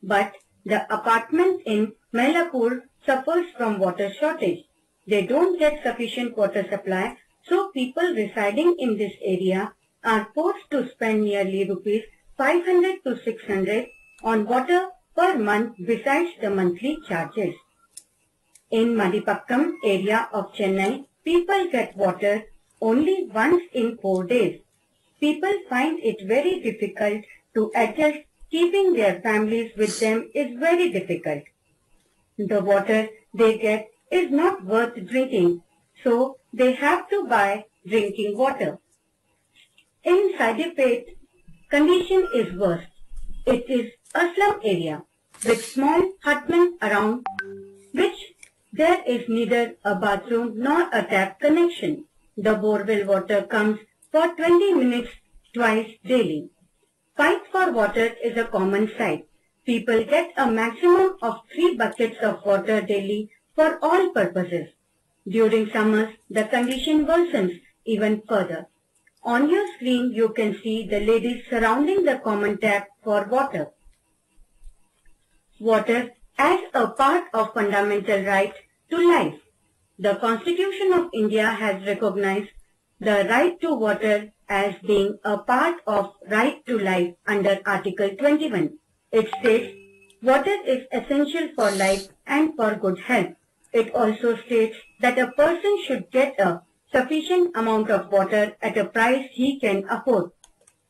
But the apartments in Mailapur suffers from water shortage. They don't get sufficient water supply, so people residing in this area are forced to spend nearly rupees 500 to 600 on water per month besides the monthly charges. In Madipakkam area of Chennai, people get water only once in 4 days. People find it very difficult to adjust. Keeping their families with them is very difficult. The water they get is not worth drinking, so they have to buy drinking water. In Siddipet, condition is worse. It is a slum area with small hutmen around which there is neither a bathroom nor a tap connection. The borewell water comes for 20 minutes twice daily. Fight for water is a common sight. People get a maximum of 3 buckets of water daily for all purposes. During summers, the condition worsens even further. On your screen, you can see the ladies surrounding the common tap for water. Water as a part of fundamental right to life. The Constitution of India has recognized the right to water as being a part of right to life under Article 21. It states, water is essential for life and for good health. It also states that a person should get a sufficient amount of water at a price he can afford.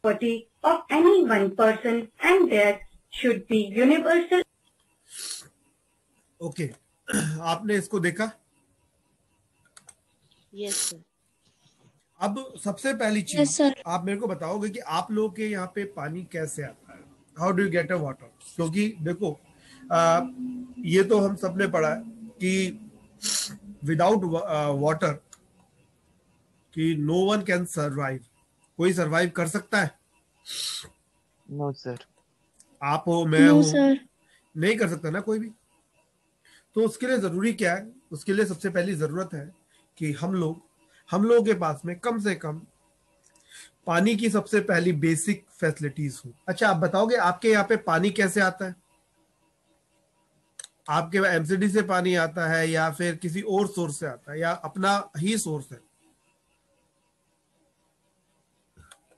Property of any one person and there should be universal. Okay. आपने इसको देखा? Yes sir. अब सबसे पहली चीज आप मेरे को बताओगे कि आप लोग के यहाँ पे पानी कैसे आता है, how do you get a water? क्योंकि देखो ये तो हम सबने पढ़ा है कि विदाउट वाटर कि नो वन कैन सर्वाइव। कोई सर्वाइव कर सकता है? No sir. आप हो, मैं हूं, नहीं कर सकता ना कोई भी। तो उसके लिए जरूरी क्या है? उसके लिए सबसे पहली जरूरत है कि हम लोगों के पास में कम से कम पानी की सबसे पहली बेसिक फैसिलिटीज हो। अच्छा, आप बताओगे आपके यहाँ पे पानी कैसे आता है? आपके एमसीडी से पानी आता है या फिर किसी और सोर्स से आता है या अपना ही सोर्स है?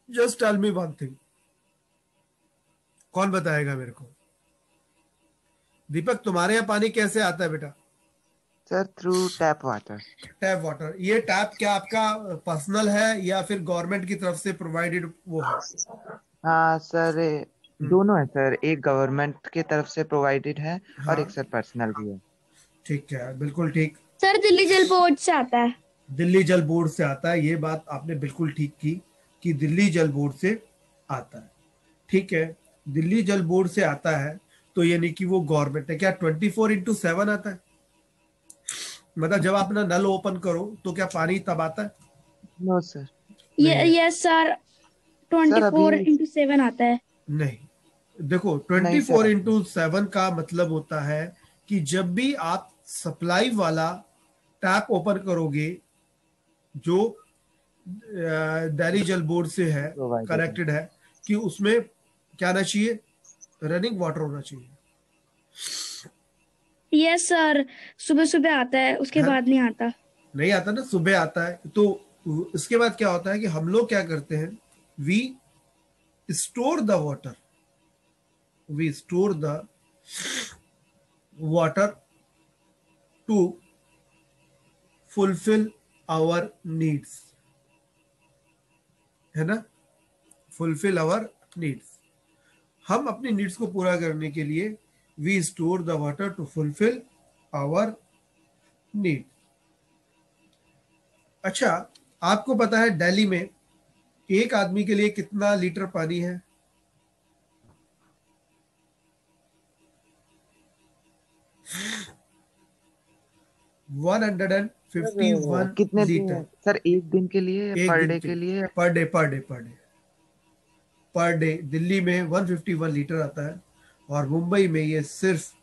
Just tell me one thing, कौन बताएगा मेरे को? दीपक, तुम्हारे यहाँ पानी कैसे आता है बेटा? Sir through tap water. Tap water. ये टैप क्या आपका पर्सनल है या फिर गवर्नमेंट की तरफ से प्रोवाइडेड वो है? हाँ सर, दोनों है सर। एक गवर्नमेंट की तरफ से प्रोवाइडेड है और एक सर पर्सनल भी है। ठीक है, बिल्कुल ठीक। सर दिल्ली जल बोर्ड से आता है। दिल्ली जल बोर्ड से आता है, ये बात आपने बिल्कुल ठीक की कि दिल्ली जल बोर्ड से आता है। ठीक है, दिल्ली जल बोर्ड से आता है तो यानी कि वो गवर्नमेंट है। क्या 24/7 आता है? मतलब जब आप अपना नल ओपन करो तो क्या पानी तब आता है? No sir. यस सर, 24/7 आता है। नहीं, देखो 24/7 का मतलब होता है कि जब भी आप सप्लाई वाला टैप ओपन करोगे जो दिल्ली जल बोर्ड से है, कनेक्टेड है, कि उसमें क्या आना चाहिए? रनिंग वाटर होना चाहिए। यस सर, सुबह सुबह आता है, उसके बाद नहीं आता। नहीं आता ना, सुबह आता है। तो इसके बाद क्या होता है कि हम लोग क्या करते हैं, we store the water, we store the water to fulfil our needs, है ना? Fulfil our needs. हम अपनी नीड्स को पूरा करने के लिए we store the water to fulfil our need. अच्छा, आपको पता है दिल्ली में एक आदमी के लिए कितना लीटर पानी है? कितने लीटर सर? एक दिन के लिए, पर डे के लिए? पर डे दिल्ली में 151 लीटर आता है और मुंबई में ये सिर्फ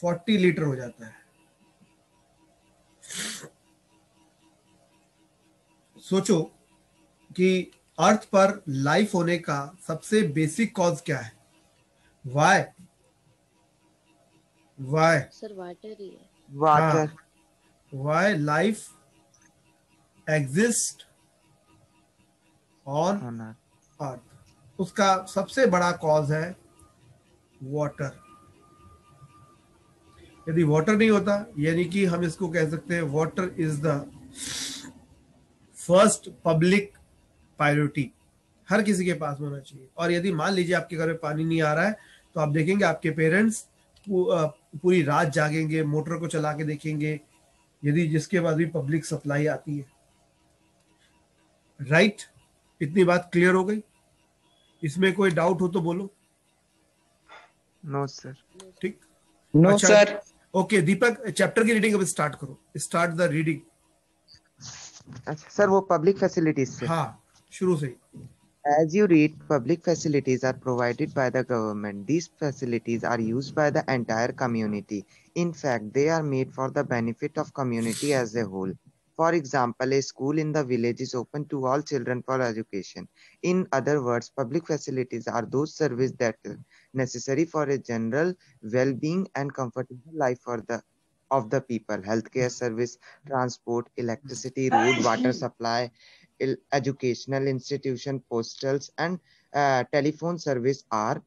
40 लीटर हो जाता है। सोचो कि अर्थ पर लाइफ होने का सबसे बेसिक कॉज क्या है? वाई वाई सर वाटर ही है। हाँ, water why life exist on on earth. Earth, उसका सबसे बड़ा कॉज है वाटर। यदि वाटर नहीं होता, यानी कि हम इसको कह सकते हैं water is the first public priority, हर किसी के पास होना चाहिए। और यदि मान लीजिए आपके घर में पानी नहीं आ रहा है, तो आप देखेंगे आपके पेरेंट्स पूरी रात जागेंगे, मोटर को चला के देखेंगे, यदि जिसके बाद भी पब्लिक सप्लाई आती है। राइट, इतनी बात क्लियर हो गई? इसमें कोई डाउट हो तो बोलो। No sir. ठीक, नो अच्छा, सर। ओके दीपक, चैप्टर की रीडिंग अब स्टार्ट करो, स्टार्ट द रीडिंग। अच्छा सर, वो पब्लिक फैसिलिटीज से। हाँ, शुरू से ही। As you read, public facilities are provided by the government. These facilities are used by the entire community. In fact, they are made for the benefit of community as a whole. For example, a school in the village is open to all children for education. In other words, public facilities are those services that are necessary for a general well-being and comfortable life for the of the people. Healthcare service, transport, electricity, road, water supply, educational institution, postals, and telephone service are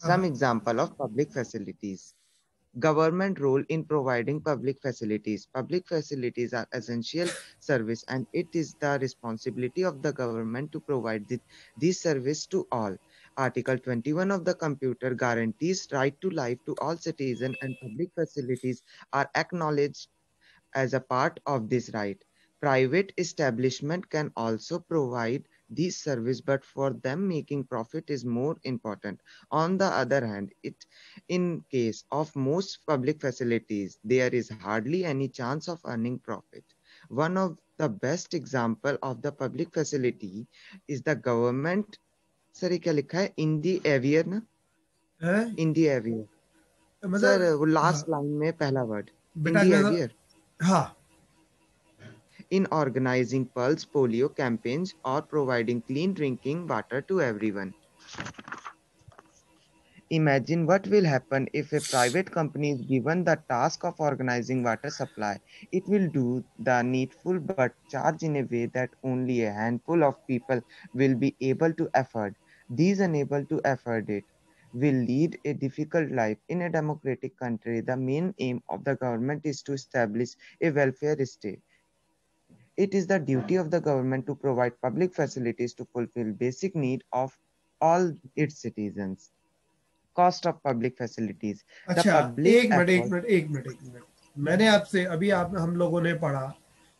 some example of public facilities. Government role in providing public facilities. Public facilities are essential service and it is the responsibility of the government to provide this service to all. Article 21 of the Computer guarantees right to life to all citizens, and public facilities are acknowledged as a part of this right. Private establishment can also provide these service, but for them making profit is more important. On the other hand, in case of most public facilities, there is hardly any chance of earning profit. One of the best example of the public facility is the government. Sir ये क्या लिखा है? इंडी एवियर ना, इंडी एवियर sir, वो last line में पहला word इंडी एवियर। हाँ, in organizing pulse polio campaigns or providing clean drinking water to everyone. Imagine what will happen if a private company is given the task of organizing water supply. It will do the needful but charge in a way that only a handful of people will be able to afford. These unable to afford it will lead a difficult life. In a democratic country, the main aim of the government is to establish a welfare state. It is the duty of the government to provide public facilities to fulfill basic need of all its citizens. Cost of public facilities. अच्छा, एक minute, मैंने आपसे अभी हम लोगों ने पढ़ा,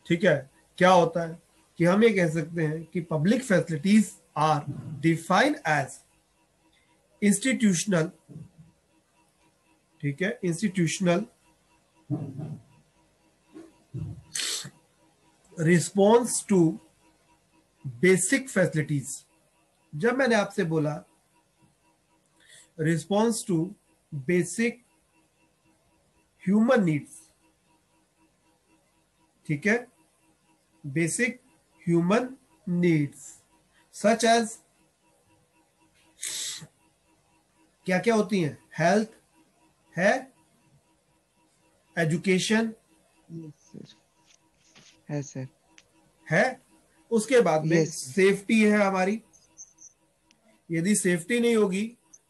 ठीक है, क्या होता है कि हम ये कह सकते हैं कि public facilities are defined as institutional, ठीक है, institutional response to basic facilities. जब मैंने आपसे बोला response to basic human needs, ठीक है, basic human needs such as क्या क्या होती हैं? हेल्थ है, एजुकेशन है सर, है, उसके बाद में सेफ्टी है हमारी। यदि सेफ्टी नहीं होगी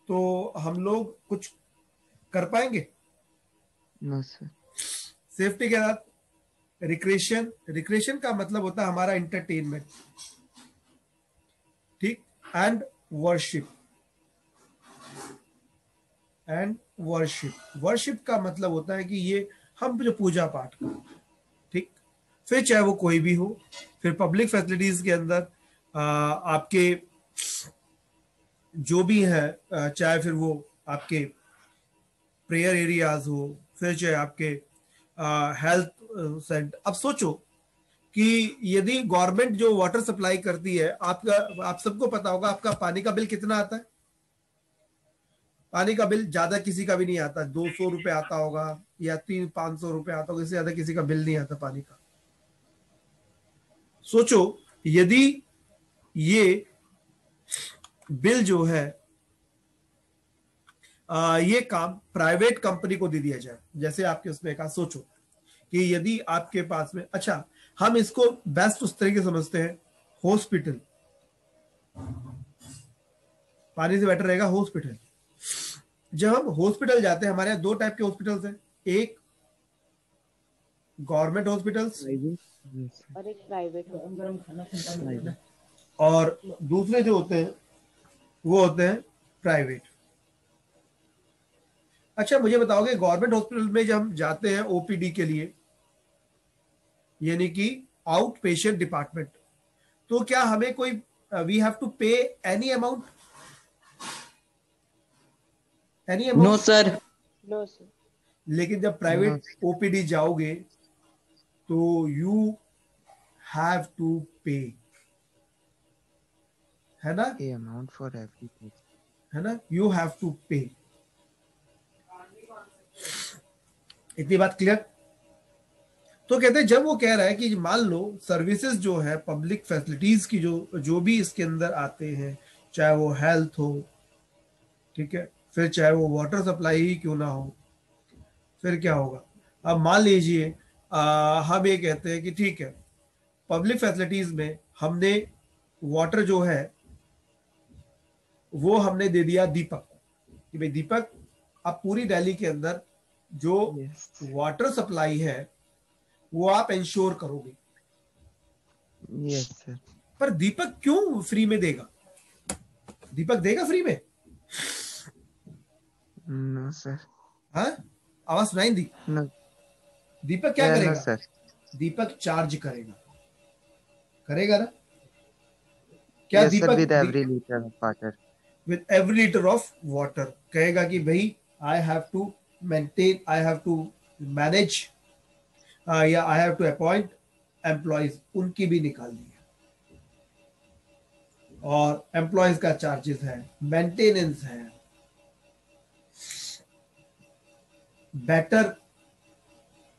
तो हम लोग कुछ कर पाएंगे? No sir. सेफ्टी के साथ रिक्रेशन का मतलब होता है हमारा एंटरटेनमेंट, ठीक, एंड वर्शिप का मतलब होता है कि ये हम जो पूजा पाठ करें, ठीक, फिर चाहे वो कोई भी हो। फिर पब्लिक फैसिलिटीज के अंदर आपके जो भी है, चाहे फिर वो आपके प्रेयर एरियाज हो, फिर चाहे आपके हेल्थ सेंटर। अब सोचो कि यदि गवर्नमेंट जो वाटर सप्लाई करती है, आप सबको पता होगा आपका पानी का बिल कितना आता है। पानी का बिल ज्यादा किसी का भी नहीं आता, 200 रुपए आता होगा या 300-500 रुपए आता होगा, इससे ज्यादा किसी का बिल नहीं आता पानी का। सोचो यदि ये बिल जो है ये काम प्राइवेट कंपनी को दे दिया जाए। जैसे आपके उसमें कहा, सोचो कि यदि आपके पास में, अच्छा हम इसको बेस्ट उस तरीके समझते हैं, हॉस्पिटल पानी से बेटर रहेगा हॉस्पिटल। जब हम हॉस्पिटल जाते हैं, हमारे यहाँ दो टाइप के हॉस्पिटल्स हैं, एक गवर्नमेंट हॉस्पिटल्स और एक प्राइवेट, और दूसरे जो होते हैं वो होते हैं प्राइवेट। अच्छा मुझे बताओगे, गवर्नमेंट हॉस्पिटल में जब हम जाते हैं ओपीडी के लिए, यानी कि आउट पेशेंट डिपार्टमेंट, तो क्या हमें कोई we have to pay any amount? No sir. No sir. लेकिन जब प्राइवेट ओपीडी जाओगे तो यू हैव टू पे, है ना? A amount for every patient. है ना, यू हैव टू पे। इतनी बात क्लियर? तो कहते हैं जब वो कह रहा है कि मान लो सर्विसेज जो है, पब्लिक फैसिलिटीज की जो भी इसके अंदर आते हैं, चाहे वो हेल्थ हो, ठीक है, फिर चाहे वो वाटर सप्लाई ही क्यों ना हो, फिर क्या होगा? अब मान लीजिए हम ये कहते हैं कि ठीक है, पब्लिक फैसिलिटीज में हमने वाटर जो है वो हमने दे दिया दीपक कि भाई दीपक, अब पूरी दिल्ली के अंदर जो वाटर सप्लाई है वो आप इंश्योर करोगे। Yes, sir. पर दीपक क्यों फ्री में देगा? दीपक देगा फ्री में? No, sir. हाँ, आवाज सुनाई दी? No. दीपक क्या No, करेगा? sir. दीपक चार्ज करेगा, करेगा ना? क्या Yes, sir, Deepak with every liter of water. With every litre of water कहेगा कि भाई I have to maintain, I have to manage, या I have to appoint employees, उनकी भी निकाल दी है। और एम्प्लॉयज का चार्जेस है, मेंटेनेंस है, बेटर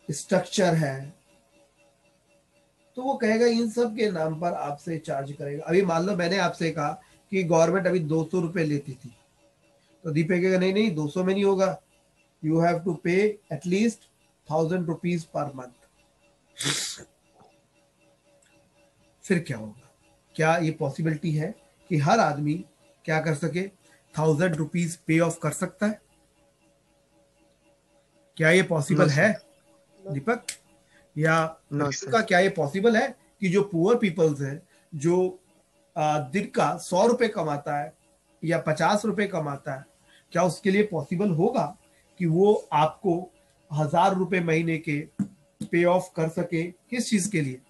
स्ट्रक्चर है, तो वो कहेगा इन सब के नाम पर आपसे चार्ज करेगा। अभी मान लो मैंने आपसे कहा कि गवर्नमेंट अभी 200 रुपए लेती थी, तो दीपक कहेगा नहीं नहीं 200 में नहीं होगा, यू हैव टू पे एटलीस्ट 1000 रुपीज पर मंथ। फिर क्या होगा? क्या ये पॉसिबिलिटी है कि हर आदमी क्या कर सके, 1000 रुपीज पे ऑफ कर सकता है? क्या ये पॉसिबल है दीपक? या का क्या ये पॉसिबल है कि जो पुअर पीपल्स है, जो दिन का 100 रुपए कमाता है या 50 रुपए कमाता है, क्या उसके लिए पॉसिबल होगा कि वो आपको 1000 रुपए महीने के पे ऑफ कर सके? किस चीज के लिए?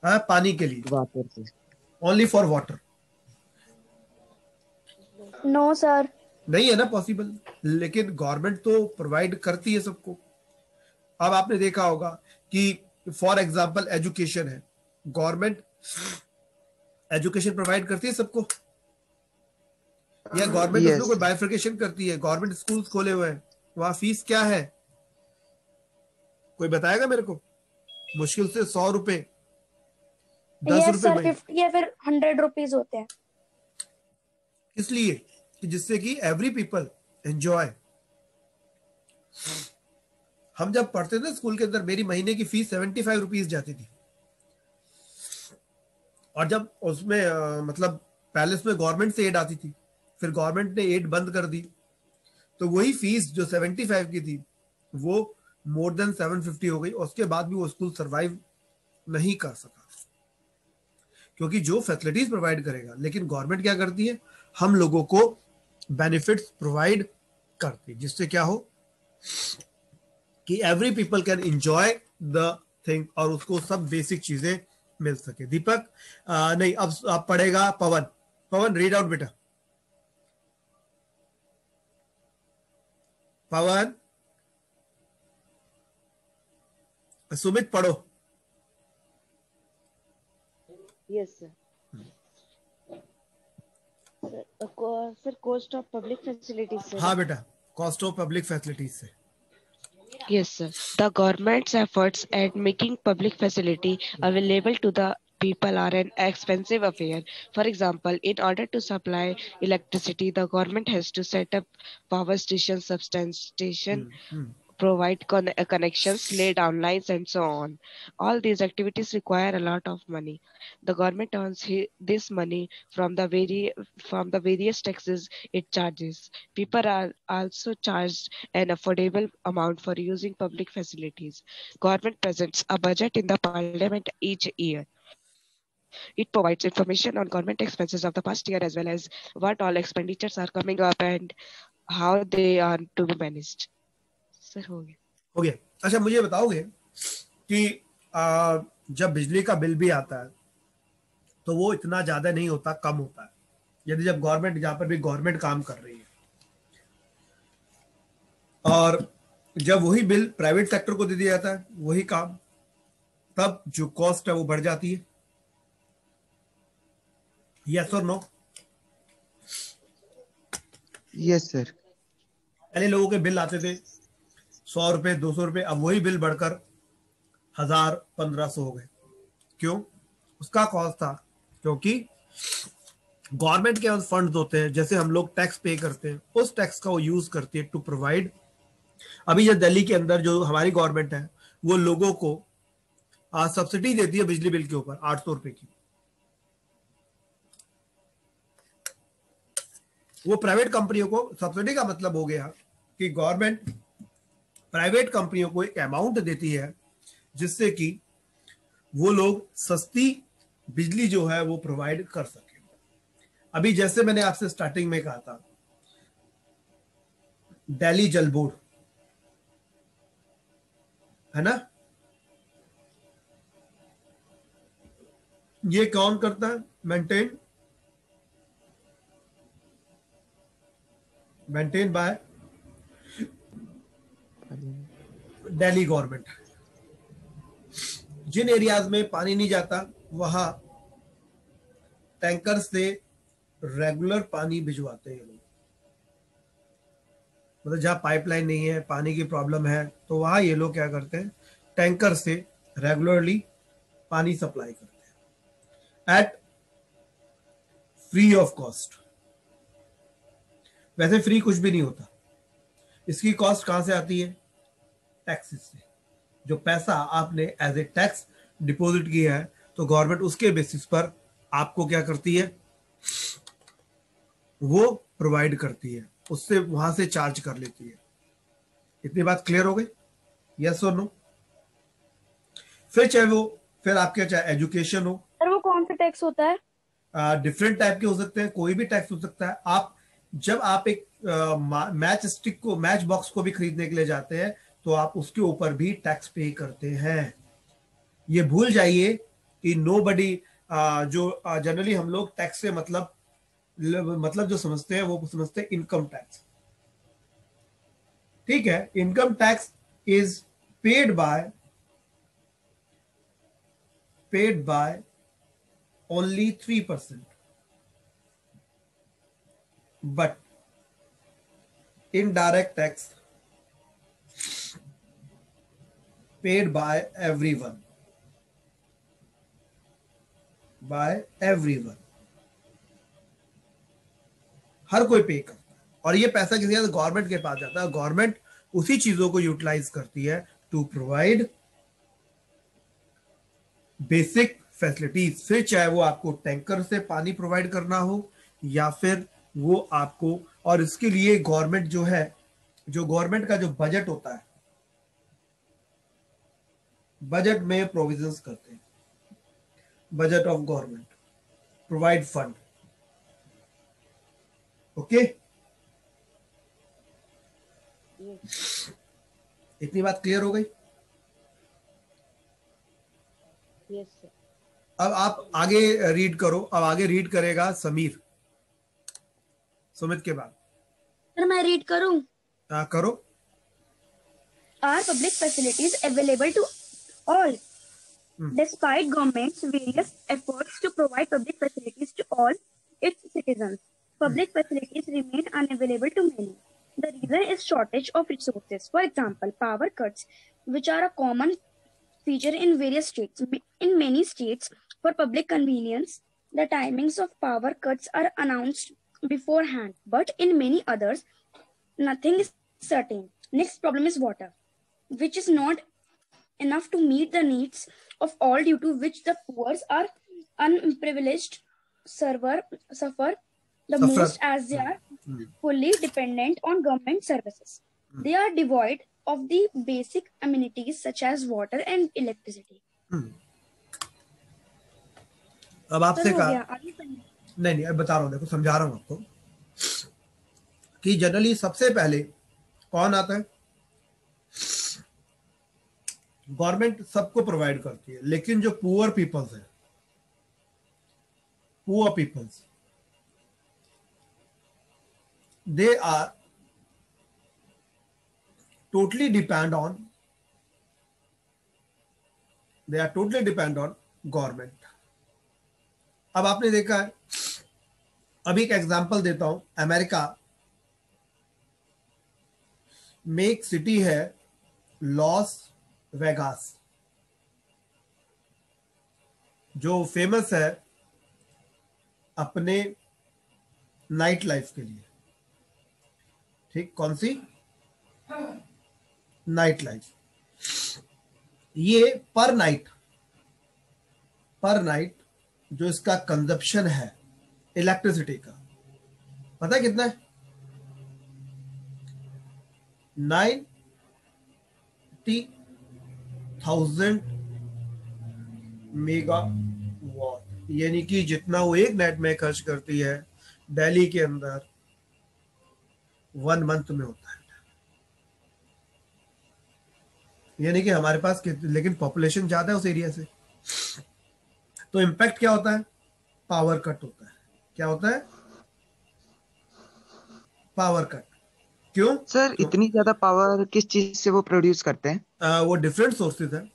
पानी के लिए, water, only for water. No sir. नहीं है ना पॉसिबल, लेकिन गवर्नमेंट तो प्रोवाइड करती है सबको। अब आपने देखा होगा कि फॉर एग्जांपल एजुकेशन है, गवर्नमेंट एजुकेशन प्रोवाइड करती है सबको, या गवर्नमेंट उसमें कोई बाइफर्केशन करती है? गवर्नमेंट स्कूल्स खोले हुए हैं, वहां फीस क्या है? कोई बताएगा मेरे को? मुश्किल से 100 रुपए, 10 रुपए सर, 50 या फिर 100 रुपीज होते हैं। इसलिए कि जिससे कि एवरी पीपल एंजॉय। हम जब पढ़ते थे स्कूल के अंदर, मेरी महीने की फीस 75 रुपीज जाती थी, और जब उसमें मतलब पहले उसमें गवर्नमेंट से एड आती थी, फिर गवर्नमेंट ने एड बंद कर दी, तो वही फीस जो 75 की थी वो मोर देन 750 हो गई। उसके बाद भी वो स्कूल सरवाइव नहीं कर सका, क्योंकि जो फैसिलिटीज प्रोवाइड करेगा, लेकिन गवर्नमेंट क्या करती है, हम लोगों को बेनिफिट्स प्रोवाइड करती है, जिससे क्या हो कि every people can enjoy the thing, और उसको सब बेसिक चीजें मिल सके। दीपक नहीं, अब पढ़ेगा पवन। पवन रीड आउट बेटा। पवन, सुमित पढ़ो। Yes sir. Sir cost of public facilities. हाँ बेटा, कॉस्ट ऑफ पब्लिक फैसिलिटीज से। Yes, sir. The government's efforts at making public facility available to the people are an expensive affair. For example, in order to supply electricity, the government has to set up power stations, substation, provide connections, lay down lines, and so on. All these activities require a lot of money. The government earns this money from the various taxes it charges. People are also charged an affordable amount for using public facilities. Government presents a budget in the parliament each year. It provides information on government expenses of the past year as well as what all expenditures are coming up and how they are to be managed. Sir हो गया। अच्छा, मुझे बताओगे कि जब बिजली का bill भी आता है तो वो इतना ज्यादा नहीं होता, कम होता है। यदि जब गवर्नमेंट, जहां पर भी गवर्नमेंट काम कर रही है, और जब वही बिल प्राइवेट सेक्टर को दे दिया जाता है वही काम, तब जो कॉस्ट है वो बढ़ जाती है। यस और नो? Yes sir. पहले लोगों के बिल आते थे 100 रुपए, 200 रुपए, अब वही बिल बढ़कर 1000, 1500 हो गए। क्यों? उसका कॉस्ट था क्योंकि गवर्नमेंट के फंड्स होते हैं, जैसे हम लोग टैक्स पे करते हैं, उस टैक्स का वो यूज करती है टू प्रोवाइड। अभी जो दिल्ली के अंदर जो हमारी गवर्नमेंट है वो लोगों को सब्सिडी देती है बिजली बिल के ऊपर 800 रुपए की। वो प्राइवेट कंपनियों को सब्सिडी का मतलब हो गया कि गवर्नमेंट प्राइवेट कंपनियों को एक अमाउंट देती है जिससे कि वो लोग सस्ती बिजली जो है वो प्रोवाइड कर सके। अभी जैसे मैंने आपसे स्टार्टिंग में कहा था, दिल्ली जल बोर्ड है ना, ये कौन करता है? Maintain by Delhi government. जिन एरियाज में पानी नहीं जाता वहां टैंकर से रेगुलर पानी भिजवाते हैं लोग। मतलब जहां पाइपलाइन नहीं है, पानी की प्रॉब्लम है, तो वहां ये लोग क्या करते हैं, टैंकर से रेगुलरली पानी सप्लाई करते हैं एट फ्री ऑफ कॉस्ट। वैसे फ्री कुछ भी नहीं होता, इसकी कॉस्ट कहां से आती है? टैक्सेस से। जो पैसा आपने एज ए टैक्स डिपॉजिट किया है तो गवर्नमेंट उसके बेसिस पर आपको क्या करती है, वो प्रोवाइड करती है, उससे वहां से चार्ज कर लेती है। इतनी बात क्लियर हो गई? यस और नो? फिर आपके चाहे एजुकेशन हो। सर वो कौन सा टैक्स होता है? डिफरेंट टाइप के हो सकते हैं, कोई भी टैक्स हो सकता है। आप जब आप एक मैच स्टिक को, मैच बॉक्स को भी खरीदने के लिए जाते हैं तो आप उसके ऊपर भी टैक्स पे करते हैं। ये भूल जाइए कि नोबडी, जो जनरली हम लोग टैक्स से मतलब जो समझते हैं वो समझते हैं इनकम टैक्स। ठीक है, income tax is paid by only 3%, but indirect tax paid by everyone, हर कोई पे करता है। और ये पैसा किसी गवर्नमेंट के पास जाता है, गवर्नमेंट उसी चीजों को यूटिलाइज करती है टू प्रोवाइड बेसिक फैसिलिटीज। फिर चाहे वो आपको टैंकर से पानी प्रोवाइड करना हो या फिर वो आपको, और इसके लिए गवर्नमेंट जो है, जो गवर्नमेंट का जो बजट होता है, बजट में प्रोविजंस करते हैं। Budget of government provide fund. Okay, इतनी बात क्लियर हो गई? Yes sir. अब आप आगे रीड करो। अब आगे रीड करेगा समीर, सुमित के बाद। सर मैं रीड करूं? करो। Are public facilities available to all? Despite government's various efforts to provide public facilities to all its citizens, public facilities remain unavailable to many. The reason is shortage of resources. For example, power cuts, which are a common feature in various states. In many states, For public convenience, the timings of power cuts are announced beforehand, but in many others, nothing is certain. Next problem is water, which is not enough to meet the needs of all, due to which the poor are unprivileged suffer the most, as they are fully dependent on government services. They are devoid of the basic amenities such as water and electricity. अब आपसे कहा नहीं नहीं अब बता रहा हूँ, देखो समझा रहा हूँ आपको कि जनरली सबसे पहले कौन आता है? गवर्नमेंट सबको प्रोवाइड करती है, लेकिन जो पुअर पीपल्स है, poor peoples, they are totally depend on government. अब आपने देखा है, अभी एक एग्जांपल देता हूं, अमेरिका में एक सिटी है लॉस वेगास, जो फेमस है अपने नाइट लाइफ के लिए। ठीक, कौन सी? Night life. ये पर नाइट जो इसका कंजप्शन है इलेक्ट्रिसिटी का, पता है कितना है? 90,000 मेगावाट, यानी कि जितना वो एक नाइट में खर्च करती है दिल्ली के अंदर 1 मंथ में होता है। यानी कि हमारे पास लेकिन पॉपुलेशन ज्यादा है उस एरिया से, तो इम्पैक्ट क्या होता है? पावर कट होता है। क्या होता है? Power cut. क्यों सर? इतनी ज्यादा पावर किस चीज से वो प्रोड्यूस करते हैं? वो डिफरेंट सोर्सेज है,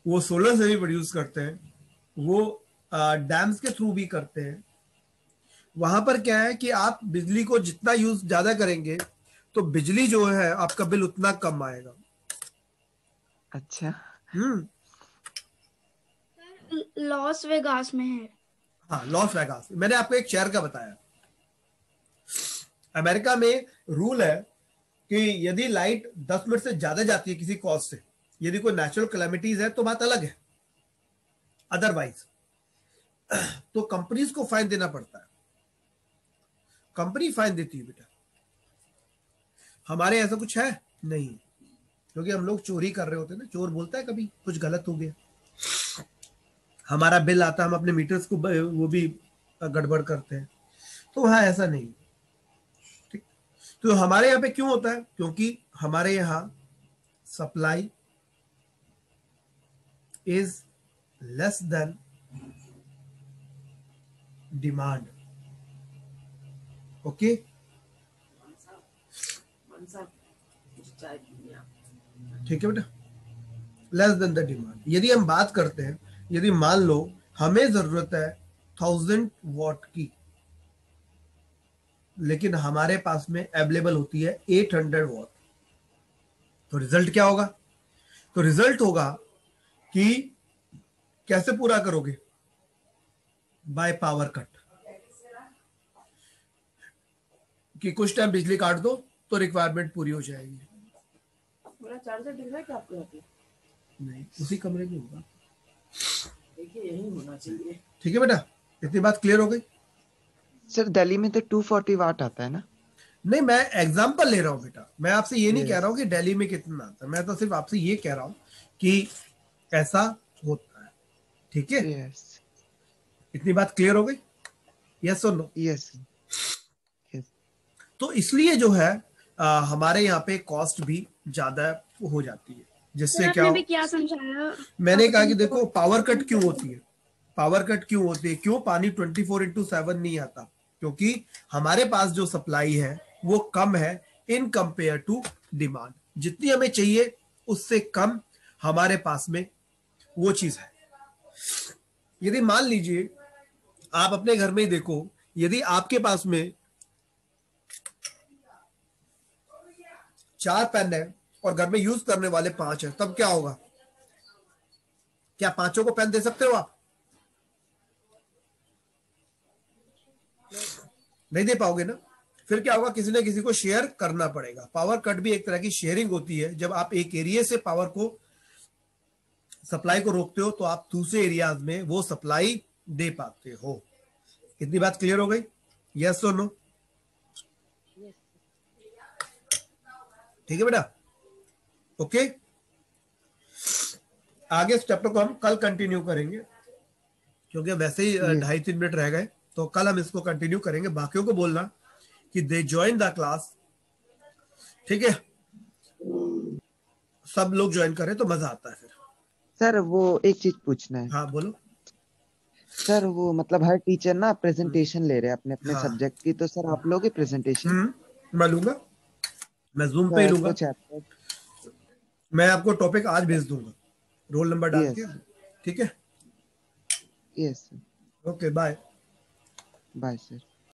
वो सोलर से भी प्रोड्यूस करते हैं, वो डैम्स के थ्रू भी करते हैं। वहां पर क्या है कि आप बिजली को जितना यूज ज्यादा करेंगे तो बिजली जो है आपका बिल उतना कम आएगा। अच्छा। लॉस वेगास में है। हाँ, लॉस वेगास। मैंने आपको एक शहर का बताया। अमेरिका में रूल है कि यदि लाइट 10 मिनट से ज्यादा जाती है किसी कॉज से, यदि कोई नेचुरल कैलेमिटीज है तो बात अलग है, अदरवाइज तो कंपनीज को फाइन देना पड़ता है। कंपनी फाइन देती है बेटा। हमारे ऐसा कुछ है नहीं, क्योंकि हम लोग चोरी कर रहे होते हैं ना। चोर बोलता है कभी कुछ गलत हो गया, हमारा बिल आता है, हम अपने मीटर्स को वो भी गड़बड़ करते हैं। तो वहां ऐसा नहीं। ठीक, तो हमारे यहाँ पे क्यों होता है? क्योंकि हमारे यहाँ supply is less than demand. Okay, ठीक है बेटा, लेस देन द डिमांड। यदि हम बात करते हैं, यदि मान लो हमें जरूरत है 1000 वॉट की, लेकिन हमारे पास में अवेलेबल होती है 800 वॉट, तो रिजल्ट क्या होगा? तो रिजल्ट होगा कि कैसे पूरा करोगे? बाय पावर कट, कि कुछ टाइम बिजली काट दो तो रिक्वायरमेंट पूरी हो जाएगी। मेरा चार्जर दिख रहा है क्या आपको? नहीं, उसी कमरे में होगा। देखिए यही होना चाहिए। ठीक है बेटा, इतनी बात क्लियर हो गई? सर दिल्ली में तो 240 वाट आता है ना? नहीं, मैं एग्जांपल ले रहा हूँ बेटा। मैं आपसे ये नहीं कह रहा हूँ कि दिल्ली में कितना आता है, मैं तो सिर्फ आपसे ये कह रहा हूँ कि ऐसा होता है। ठीक है, इतनी बात क्लियर हो गई? यस और नो? यस। तो इसलिए जो है हमारे यहाँ पे कॉस्ट भी ज्यादा हो जाती है, जिससे क्या समझाया? मैंने कहा कि देखो पावर कट क्यों होती है। पावर कट क्यों होती है? क्यों पानी 24/7 नहीं आता? क्योंकि हमारे पास जो सप्लाई है वो कम है इन कंपेयर टू डिमांड। जितनी हमें चाहिए उससे कम हमारे पास में वो चीज है। यदि मान लीजिए आप अपने घर में ही देखो, यदि आपके पास में 4 पेन है और घर में यूज करने वाले 5 है, तब क्या होगा? क्या 5 को पेन दे सकते हो आप? नहीं दे पाओगे ना, फिर क्या होगा, किसी न किसी को शेयर करना पड़ेगा। पावर कट भी एक तरह की शेयरिंग होती है। जब आप एक एरिया से पावर को सप्लाई को रोकते हो तो आप दूसरे एरियाज में वो सप्लाई दे पाते हो। इतनी बात क्लियर हो गई? यस और नो? ठीक है बेटा, ओके। आगे इस चैप्टर को हम कल कंटिन्यू करेंगे, क्योंकि वैसे ही 2.5-3 मिनट रह गए, तो कल हम इसको कंटिन्यू करेंगे। बाकियों को बोलना कि दे ज्वाइन द क्लास, ठीक है? सब लोग ज्वाइन करें तो मजा आता है फिर। सर वो एक चीज पूछना है। हाँ बोलो सर। वो मतलब हर टीचर ना प्रेजेंटेशन ले रहे हैं अपने अपने सब्जेक्ट की, तो सर आप लोगे प्रेजेंटेशन? मैं लूंगा, मैं जूम पे ही लूंगा। चैप्टर मैं आपको टॉपिक आज भेज दूंगा, रोल नंबर डाल के, ठीक है? Yes. Okay, bye. Bye sir.